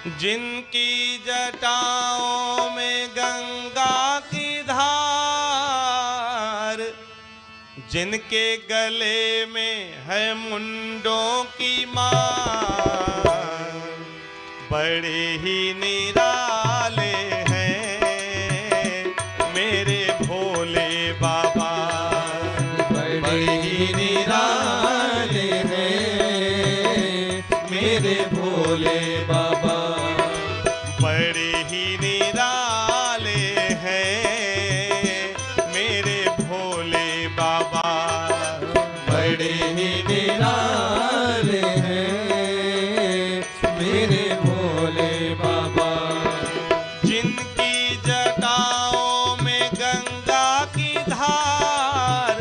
जिनकी जटाओं में गंगा की धार, जिनके गले में है मुंडों की मार, बड़े ही निराले हैं मेरे भोले बाबा। बड़े ही निराले हैं मेरे भोले बाबा। बड़े ही निराले हैं मेरे भोले बाबा। बड़े ही निराले हैं मेरे भोले बाबा। जिनकी जटाओं में गंगा की धार,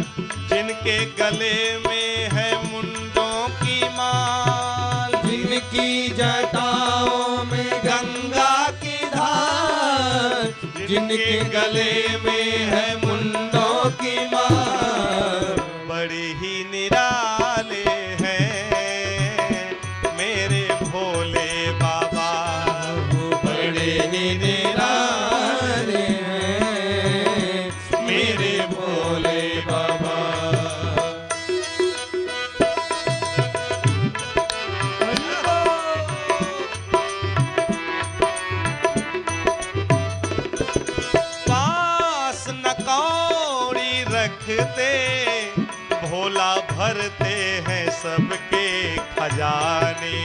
जिनके गले में है मुंडों की माल, जिनकी जटाओं में गंगा की धार, जिनके गले में है मुंडों की माल, बड़े ही निराले हैं मेरे भोले बाबा। बड़े ही निराले हैं मेरे भोले बाबा। पास न कौड़ी रखते, भोला भरते हैं सबके खजाने।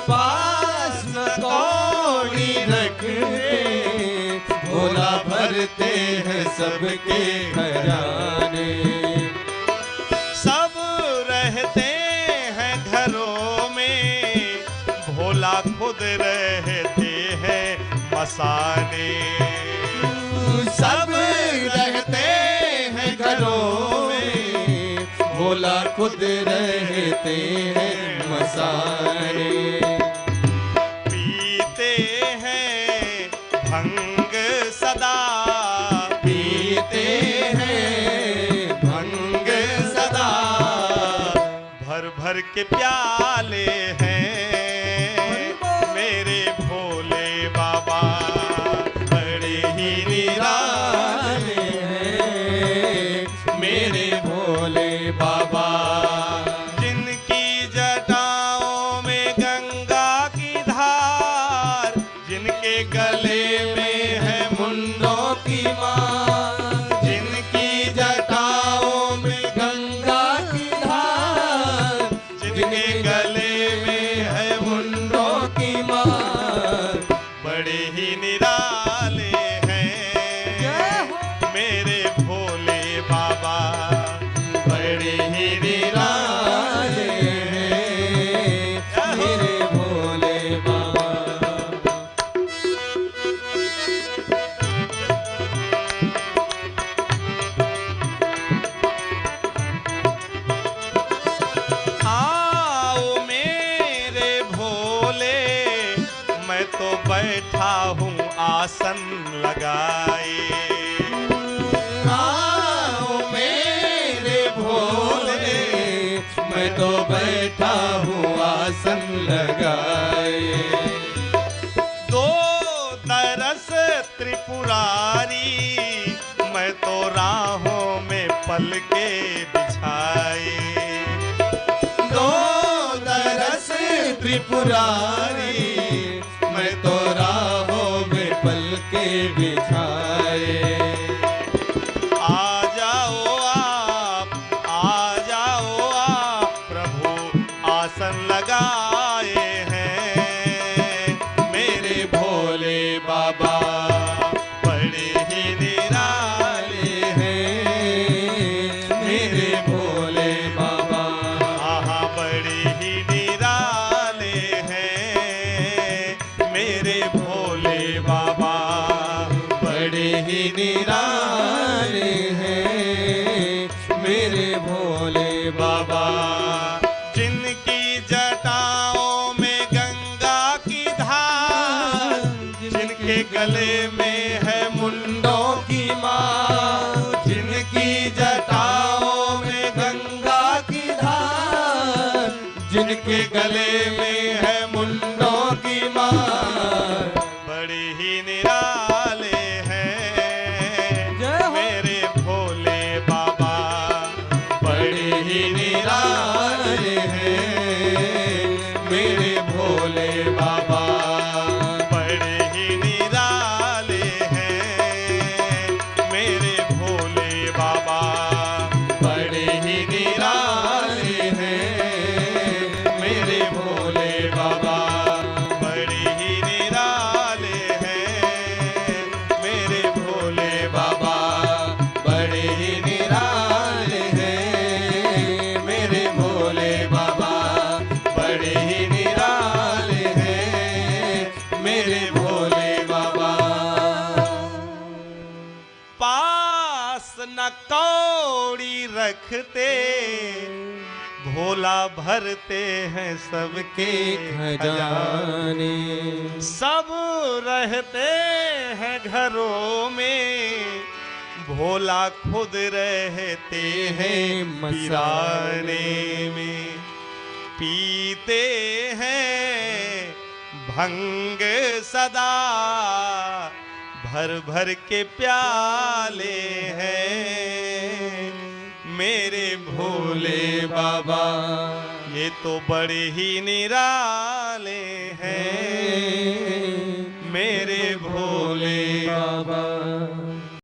पास न कौड़ी रखते, भोला भरते हैं सबके खजाने। सब रहते हैं घरों में, भोला खुद रहते हैं मसाने। सब रहते हैं घरों में, भोला खुद रहते हैं मसाने। पीते हैं भंग सदा, पीते हैं भंग सदा, भर भर के प्याले हैं मेरे भोले बाबा। बड़े ही निराले हैं मेरे भोले बाबा। जिनकी जटाओं में गंगा की धार, जिनके गले में है मुंडों की मार, जिनकी जटाओं में गंगा की धार, जिनके गले में है मुंडों की मार, बड़े ही निराले हैं मेरे भोले बाबा। बड़े ही निराले हैं मेरे भोले बाबा। आओ मेरे भोले, मैं तो बैठा हूँ आसन लगाए। आओ मेरे भोले, मैं तो बैठा हूँ आसन लगाए। दो तरस त्रिपुरारी, मैं तो राहों में पलके बिछाए। दो तरस त्रिपुरारी, मैं तो राहों में पलके बिछाए। आ जाओ आप प्रभु, आसन लगाए हैं मेरे भोले बाबा। बड़े ही निराले हैं मेरे भोले बाबा। आहा, बड़े ही निराले हैं मेरे भोले बाबा। बड़े ही निराले हैं मेरे भोले बाबा। जिनकी जटाओं में गंगा की धार, जिनके गले में है मुंडों की मार, जिनकी जटाओं में गंगा की धार, जिनके गले में है मुंडों की भोले बाबा बड़े ही निराले हैं मेरे भोले बाबा बड़े ही निराले हैं मेरे भोले बाबा बड़े ही निराले हैं मेरे भोले बाबा बड़े ही निराले हैं मेरे भोले बाबा बड़े ही निराले हैं मेरे भोले बाबा। पास न कौड़ी रखते भोला भरते हैं सबके खजाने सब रहते हैं घरों में भोला खुद रहते हैं पिराने में पीते हैं भंग सदा भर भर के प्याले हैं मेरे भोले बाबा ये तो बड़े ही निराले हैं मेरे भोले बाबा।